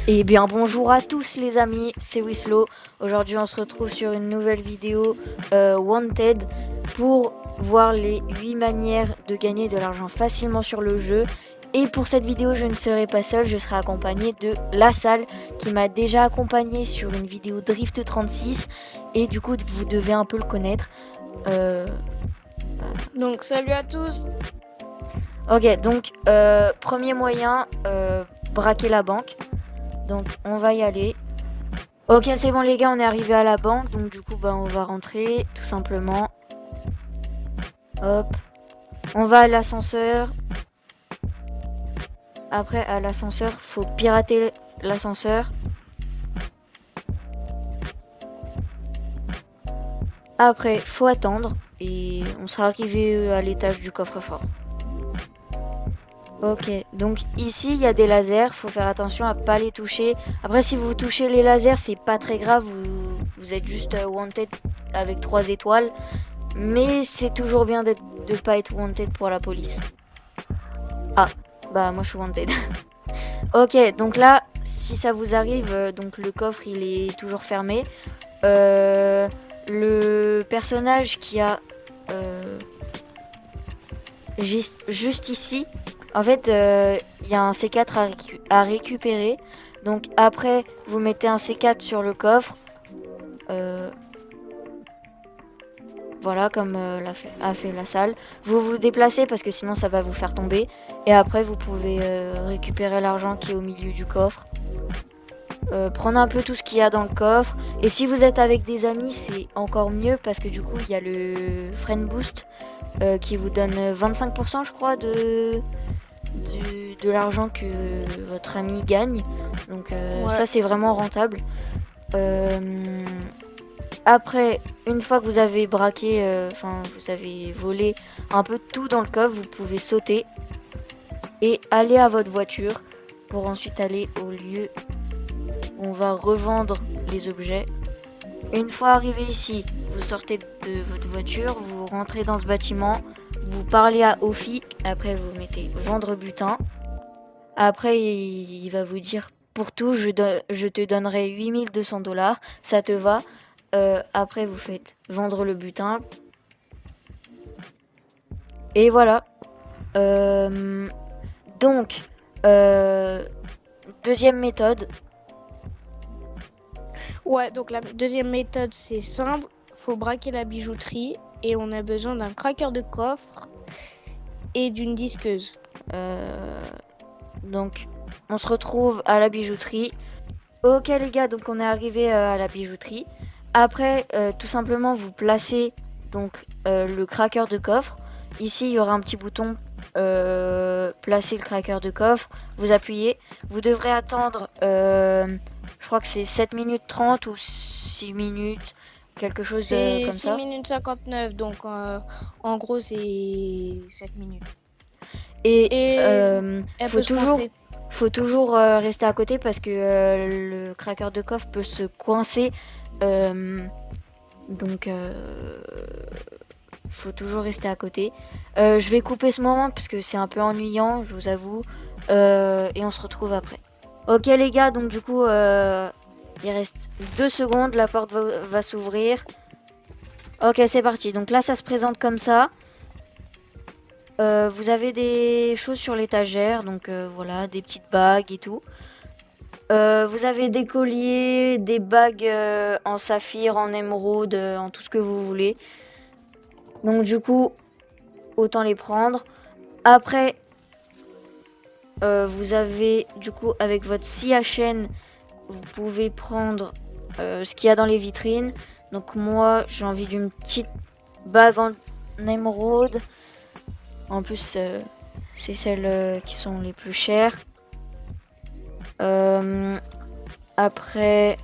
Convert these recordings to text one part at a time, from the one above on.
Et bien bonjour à tous les amis, c'est Wislo. Aujourd'hui on se retrouve sur une nouvelle vidéo Wanted pour voir les 8 manières de gagner de l'argent facilement sur le jeu. Et pour cette vidéo je ne serai pas seul, je serai accompagné de LaSalle qui m'a déjà accompagné sur une vidéo Drift 36. Et du coup vous devez un peu le connaître. Donc salut à tous. Ok, donc premier moyen, braquer la banque. Donc on va y aller. Ok, c'est bon les gars, on est arrivé à la banque. Donc du coup, on va rentrer tout simplement. Hop. On va à l'ascenseur. Après, à l'ascenseur, faut pirater l'ascenseur. Après, faut attendre. Et on sera arrivé à l'étage du coffre-fort. Ok, donc ici il y a des lasers, faut faire attention à pas les toucher. Après si vous touchez les lasers c'est pas très grave, vous êtes juste wanted avec 3 étoiles. Mais c'est toujours bien de pas être wanted pour la police. Ah, bah moi je suis wanted. Ok, donc là si ça vous arrive, donc le coffre il est toujours fermé. Le personnage qui a juste ici, en fait, il y a un C4 à récupérer. Donc après, vous mettez un C4 sur le coffre. Voilà, comme a fait LaSalle. Vous vous déplacez parce que sinon ça va vous faire tomber. Et après, vous pouvez récupérer l'argent qui est au milieu du coffre. Prendre un peu tout ce qu'il y a dans le coffre. Et si vous êtes avec des amis, c'est encore mieux parce que du coup, il y a le Friend Boost qui vous donne 25% je crois de l'argent que votre ami gagne. Donc Ouais. ça c'est vraiment rentable. Après, une fois que vous avez braqué, vous avez volé un peu tout dans le coffre, vous pouvez sauter et aller à votre voiture pour ensuite aller au lieu où on va revendre les objets. Une fois arrivé ici, vous sortez de votre voiture, vous rentrez dans ce bâtiment, vous parlez à Ophi, après vous mettez vendre butin. Après il va vous dire pour tout je te donnerai 8200$, ça te va. Après vous faites vendre le butin. Et voilà. Donc deuxième méthode. Ouais, donc la deuxième méthode c'est simple, faut braquer la bijouterie et on a besoin d'un craqueur de coffre et d'une disqueuse. Donc on se retrouve à la bijouterie. Ok les gars, donc on est arrivé à la bijouterie. Après tout simplement vous placez donc le craqueur de coffre. Ici il y aura un petit bouton placer le craqueur de coffre. Vous appuyez. Vous devrez attendre je crois que c'est 7 minutes 30 ou 6 minutes. Quelque chose C'est comme 6 ça. minutes 59, donc en gros c'est 7 minutes. Et Elle peut se coincer. faut toujours rester à côté parce que le craqueur de coffre peut se coincer. Donc faut toujours rester à côté. Je vais couper ce moment parce que c'est un peu ennuyant, je vous avoue. Et on se retrouve après. Ok les gars, donc du coup il reste 2 secondes, la porte va s'ouvrir. Ok c'est parti, donc là ça se présente comme ça. Vous avez des choses sur l'étagère, donc voilà, des petites bagues et tout. Vous avez des colliers, des bagues en saphir, en émeraude, en tout ce que vous voulez. Donc du coup, autant les prendre. Après, vous avez du coup avec votre scie à chaîne, vous pouvez prendre ce qu'il y a dans les vitrines. Donc moi, j'ai envie d'une petite bague en émeraude. En plus, c'est celles qui sont les plus chères. Après,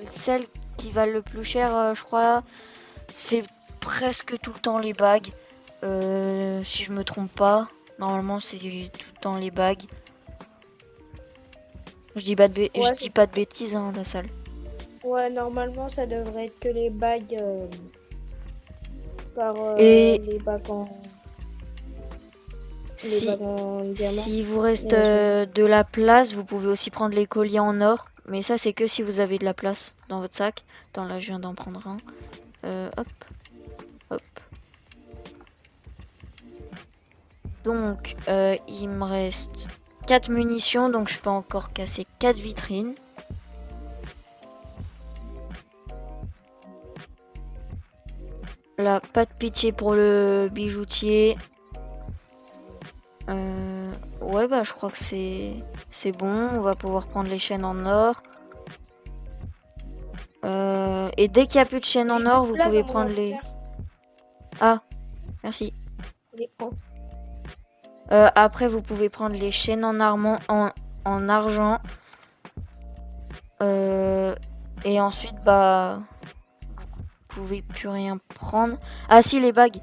celles qui valent le plus cher, je crois, c'est presque tout le temps les bagues. Si je me trompe pas, normalement c'est tout le temps les bagues. Je dis pas de bêtises, hein, LaSalle. Ouais, normalement, ça devrait être que les bagues par Et les bagues en si, diamant. si vous reste Et elles ont- de la place, vous pouvez aussi prendre les colliers en or. Mais ça, c'est que si vous avez de la place dans votre sac. Attends, là, je viens d'en prendre un. Hop, hop. Donc, il me reste 4 munitions, donc je peux encore casser 4 vitrines. Là, pas de pitié pour le bijoutier. Ouais, bah je crois que c'est bon. On va pouvoir prendre les chaînes en or. Et dès qu'il n'y a plus de chaînes J'ai en plus or, de vous place pouvez dans mon prendre les... inventaire. Ah, merci. Je les prends. Après, vous pouvez prendre les chaînes en argent. Et ensuite, bah, vous pouvez plus rien prendre. Ah si, les bagues.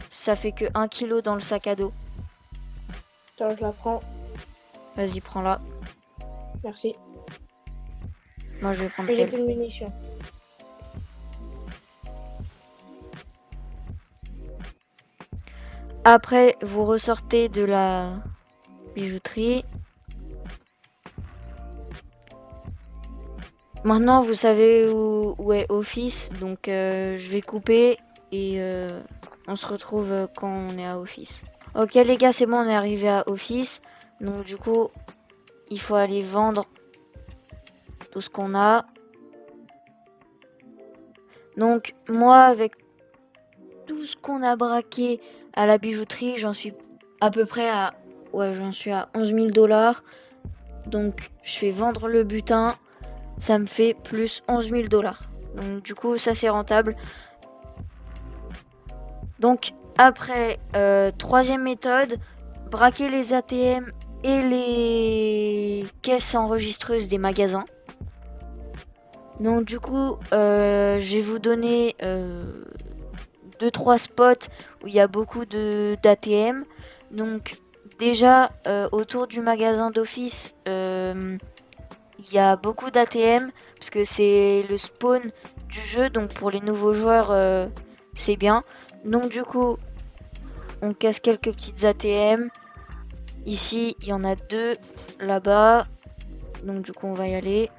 Ça fait que 1 kilo dans le sac à dos. Attends, je la prends. Vas-y, prends-la. Merci. Moi, je vais prendre Et j'ai elle. plus de munitions. Après, vous ressortez de la bijouterie. Maintenant, vous savez où est Office. Donc, je vais couper et on se retrouve quand on est à Office. Ok, les gars, c'est bon, on est arrivé à Office. Donc, du coup, il faut aller vendre tout ce qu'on a. Donc, moi, avec tout ce qu'on a braqué à la bijouterie, j'en suis à peu près à... Ouais, j'en suis à 11 000 $. Donc, je fais vendre le butin. Ça me fait plus 11 000 $. Donc, du coup, ça, c'est rentable. Donc, après, troisième méthode, braquer les ATM et les caisses enregistreuses des magasins. Donc, du coup, je vais vous donner 2-3 spots où il y a beaucoup d'ATM. Donc, déjà, autour du magasin d'office, il y a beaucoup d'ATM parce que c'est le spawn du jeu. Donc, pour les nouveaux joueurs, c'est bien. Donc, du coup, on casse quelques petites ATM. Ici, il y en a 2 là-bas. Donc, du coup, on va y aller.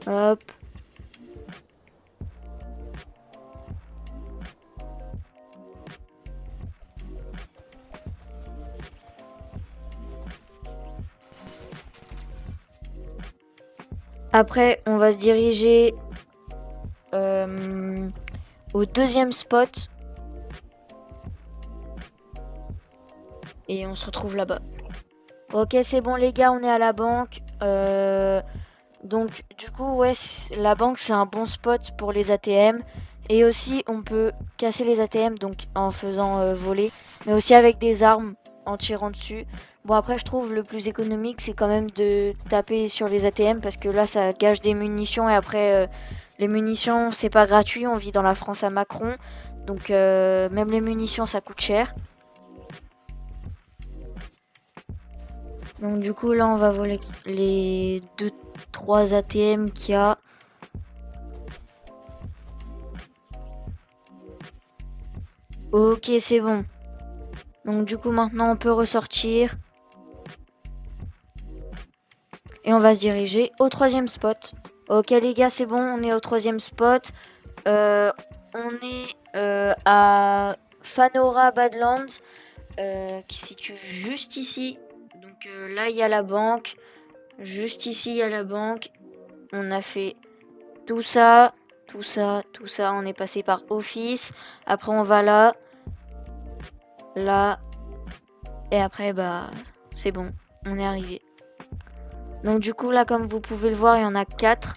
Hop. Après, on va se diriger au deuxième spot. Et on se retrouve là-bas. Ok, c'est bon les gars, on est à la banque. Donc du coup, ouais, la banque c'est un bon spot pour les ATM. Et aussi, on peut casser les ATM donc en faisant voler. Mais aussi avec des armes, en tirant dessus. Bon après, je trouve le plus économique, c'est quand même de taper sur les ATM. Parce que là, ça gâche des munitions. Et après, les munitions, c'est pas gratuit. On vit dans la France à Macron. Donc même les munitions, ça coûte cher. Donc du coup là on va voler les 2-3 ATM qu'il y a. Ok, c'est bon. Donc du coup maintenant on peut ressortir. Et on va se diriger au troisième spot. Ok les gars, c'est bon, on est au troisième spot. On est à Fanora Badlands, qui se situe juste ici. Donc là il y a la banque. Juste ici il y a la banque. On a fait tout ça, tout ça, tout ça. On est passé par Office. Après, on va là, là. Et après, bah, c'est bon. On est arrivé. Donc, du coup, là, comme vous pouvez le voir, il y en a 4.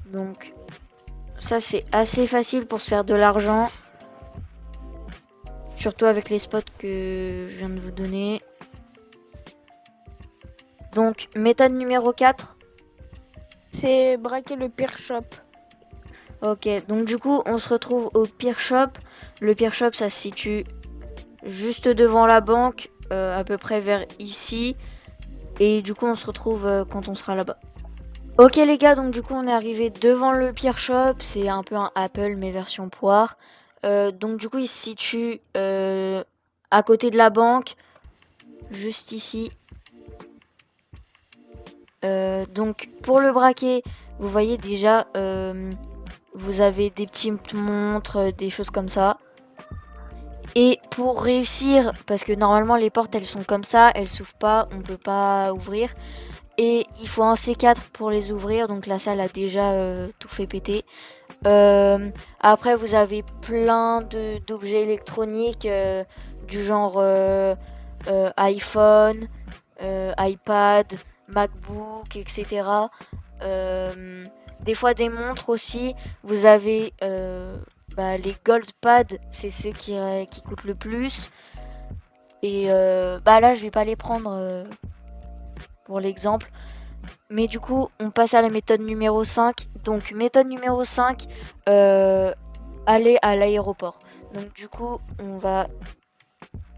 Donc, ça, c'est assez facile pour se faire de l'argent. Surtout avec les spots que je viens de vous donner. Donc, méthode numéro 4. C'est braquer le pire shop. Ok, donc du coup, on se retrouve au Peer Shop. Le Peer Shop, ça se situe juste devant la banque, à peu près vers ici. Et du coup, on se retrouve quand on sera là-bas. Ok les gars, donc du coup, on est arrivé devant le Peer Shop. C'est un peu un Apple, mais version poire. Donc du coup, il se situe à côté de la banque, juste ici. Donc pour le braquer, vous voyez déjà, vous avez des petites montres, des choses comme ça. Et pour réussir, parce que normalement les portes elles sont comme ça, elles s'ouvrent pas, on peut pas ouvrir. Et il faut un C4 pour les ouvrir, donc la salle a déjà tout fait péter. Après vous avez plein d'objets électroniques du genre iPhone, iPad, MacBook, etc. Des fois des montres aussi. Vous avez les Gold Pads, c'est ceux qui coûtent le plus. Et là, je vais pas les prendre pour l'exemple. Mais du coup, on passe à la méthode numéro 5. Donc, méthode numéro 5, aller à l'aéroport. Donc, du coup,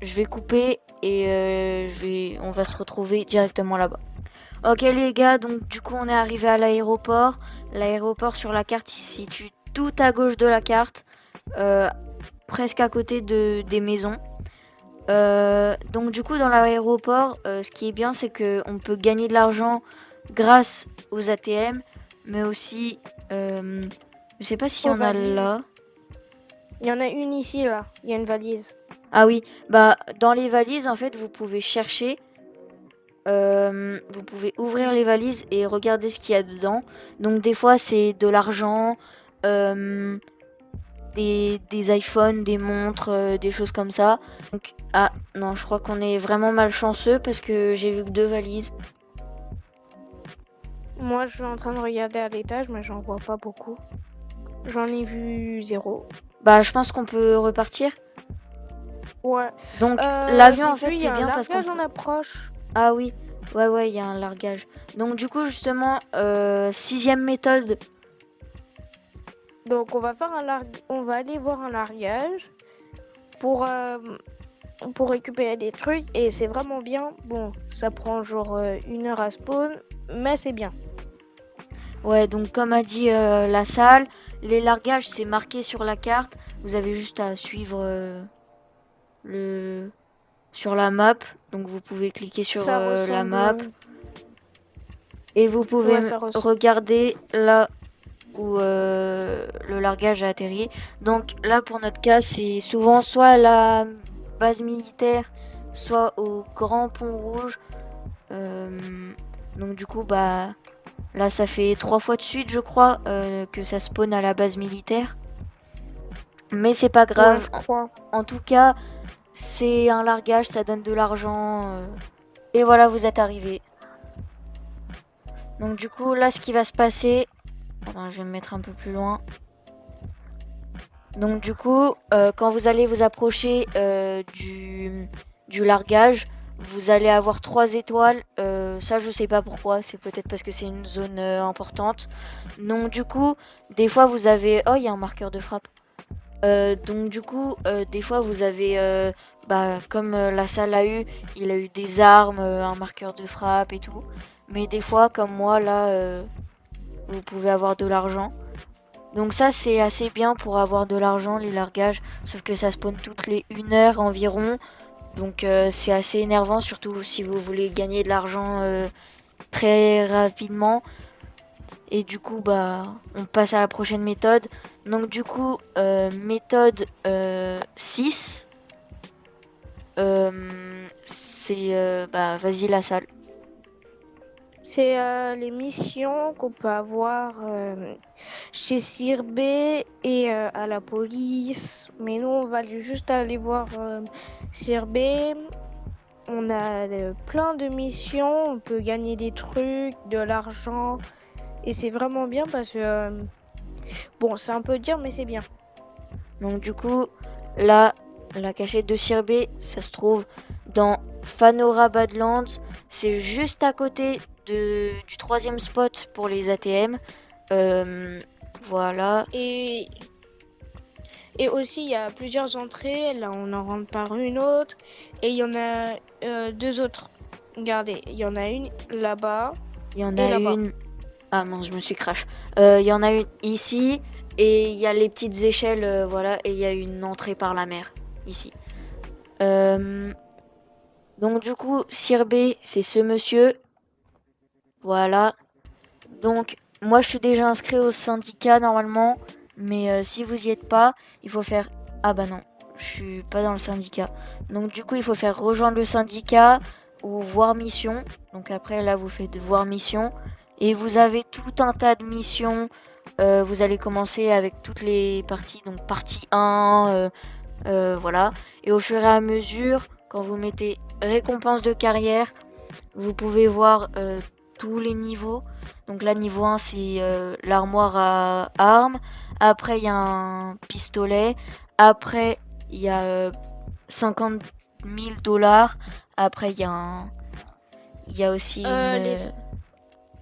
je vais couper et on va se retrouver directement là-bas. Ok les gars, donc du coup on est arrivé à l'aéroport. L'aéroport sur la carte il se situe tout à gauche de la carte, euh, presque à côté des maisons. Donc du coup dans l'aéroport, ce qui est bien c'est qu'on peut gagner de l'argent grâce aux ATM, mais aussi, je sais pas s'il y Aux en a valises. là. Il y en a une ici, là. Il y a une valise. Ah oui, dans les valises en fait vous pouvez chercher. Vous pouvez ouvrir les valises et regarder ce qu'il y a dedans. Donc des fois c'est de l'argent, euh, des iPhones, des montres, des choses comme ça. Donc ah non, je crois qu'on est vraiment malchanceux parce que j'ai vu que 2 valises. Moi, je suis en train de regarder à l'étage, mais j'en vois pas beaucoup. J'en ai vu 0. Bah je pense qu'on peut repartir. Ouais. Donc l'avion C'est en que fait il y c'est a un bien parce qu'on largage peut... en approche. Ah oui, ouais, il y a un largage. Donc du coup justement, 6e méthode. Donc, on va aller voir un largage pour, euh, pour récupérer des trucs. Et c'est vraiment bien. Bon, ça prend genre 1 heure à spawn, mais c'est bien. Ouais, donc comme a dit la salle, les largages c'est marqué sur la carte. Vous avez juste à suivre le sur la map. Donc vous pouvez cliquer sur Ça la ressemble. map et vous pouvez Ouais, ça ressemble. regarder là où le largage a atterri. Donc là pour notre cas, c'est souvent soit à la base militaire, soit au Grand Pont Rouge. Donc du coup là ça fait 3 fois de suite je crois que ça spawn à la base militaire. Mais c'est pas Ouais, grave. je crois. En tout cas, c'est un largage, ça donne de l'argent. Et voilà, vous êtes arrivé. Donc du coup, là, ce qui va se passer... Attends, je vais me mettre un peu plus loin. Donc du coup, quand vous allez vous approcher du largage, vous allez avoir 3 étoiles. Ça, je sais pas pourquoi. C'est peut-être parce que c'est une zone importante. Donc du coup, des fois, vous avez... Oh, il y a un marqueur de frappe. Donc du coup, des fois vous avez, comme la salle a eu, il a eu des armes, un marqueur de frappe et tout. Mais des fois, comme moi là, vous pouvez avoir de l'argent. Donc ça c'est assez bien pour avoir de l'argent les largages, sauf que ça spawn toutes les 1 heure environ. Donc c'est assez énervant, surtout si vous voulez gagner de l'argent très rapidement. Et du coup, on passe à la prochaine méthode. Donc du coup, méthode 6, c'est, vas-y la salle. C'est les missions qu'on peut avoir chez Sirbe et à la police. Mais nous, on va juste aller voir Sirbe. On a plein de missions. On peut gagner des trucs, de l'argent. Et c'est vraiment bien parce que, bon, c'est un peu dur, mais c'est bien. Donc du coup, là, la cachette de Sirbé, ça se trouve dans Fanora Badlands. C'est juste à côté du 3e spot pour les ATM. Voilà. Et, et aussi, il y a plusieurs entrées. Là, on en rentre par une autre. Et il y en a deux autres. Regardez, il y en a une là-bas Il y en et a là-bas. une. Ah mince, je me suis crash. Il y en a une ici. Et il y a les petites échelles, voilà. Et il y a une entrée par la mer, ici. Donc du coup, Sir B, c'est ce monsieur. Voilà. Donc, moi, je suis déjà inscrit au syndicat normalement. Mais si vous y êtes pas, il faut faire... Ah bah non, je suis pas dans le syndicat. Donc du coup, il faut faire rejoindre le syndicat ou voir mission. Donc après, là, vous faites voir mission. Et vous avez tout un tas de missions. Vous allez commencer avec toutes les parties. Donc partie 1, voilà. Et au fur et à mesure, quand vous mettez récompense de carrière, vous pouvez voir tous les niveaux. Donc là, niveau 1, c'est l'armoire à armes. Après, il y a un pistolet. Après, il y a 50 000 dollars. Après, il y a aussi une... Les...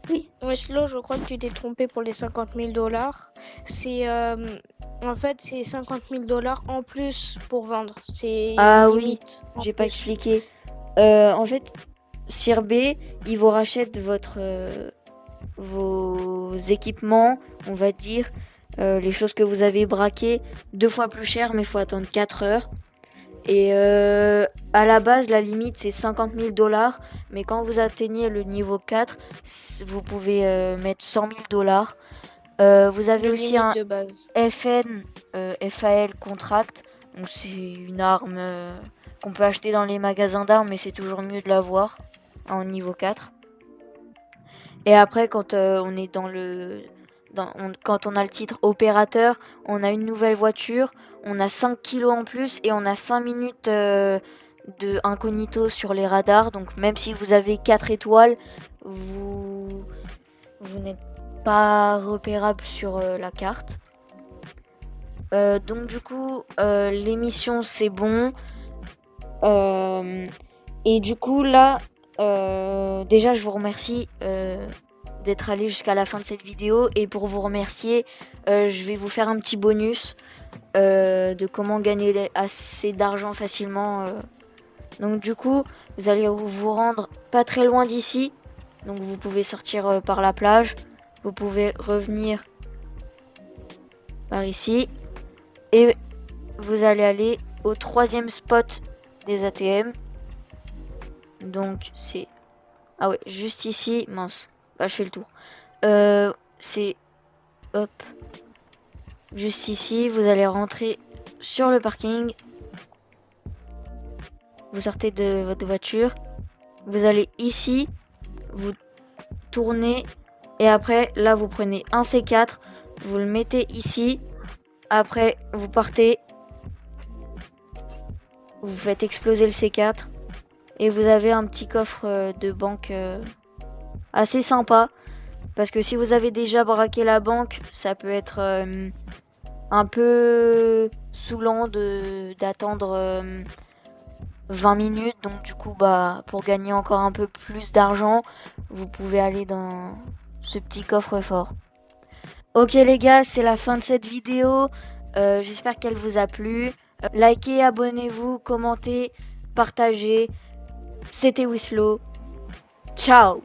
Oui. Weslo, je crois que tu t'es trompé pour les 50 000 $. C'est en fait c'est 50 000 $ en plus pour vendre. C'est une Ah oui, limite en j'ai pas plus. expliqué. En fait, Sir B, il vous rachète vos équipements, on va dire, les choses que vous avez braquées 2 fois plus cher, mais il faut attendre 4 heures. Et à la base, la limite, c'est 50 000 dollars. Mais quand vous atteignez le niveau 4, vous pouvez mettre 100 000 dollars. Vous avez De aussi limite un de base. FN, FAL Contract. Donc c'est une arme qu'on peut acheter dans les magasins d'armes, mais c'est toujours mieux de l'avoir en niveau 4. Et après, quand on est dans le... quand on a le titre opérateur, on a une nouvelle voiture, on a 5 kilos en plus et on a 5 minutes de incognito sur les radars. Donc même si vous avez 4 étoiles, vous n'êtes pas repérable sur la carte. Donc du coup, l'émission c'est bon. Et du coup là, déjà je vous remercie d'être allé jusqu'à la fin de cette vidéo. Et pour vous remercier, je vais vous faire un petit bonus de comment gagner assez d'argent facilement. Donc du coup, vous allez vous rendre pas très loin d'ici. Donc vous pouvez sortir par la plage. Vous pouvez revenir par ici. Et vous allez aller au 3e spot des ATM. Donc c'est... Ah ouais, juste ici. Mince. Bah je fais le tour. C'est... Hop. Juste ici, vous allez rentrer sur le parking. Vous sortez de votre voiture. Vous allez ici. Vous tournez. Et après, là, vous prenez un C4. Vous le mettez ici. Après, vous partez. Vous faites exploser le C4. Et vous avez un petit coffre de banque assez sympa. Parce que si vous avez déjà braqué la banque, ça peut être un peu saoulant d'attendre 20 minutes. Donc du coup, bah, pour gagner encore un peu plus d'argent, vous pouvez aller dans ce petit coffre-fort. Ok les gars, c'est la fin de cette vidéo. J'espère qu'elle vous a plu. Likez, abonnez-vous, commentez, partagez. C'était Wislo. Ciao.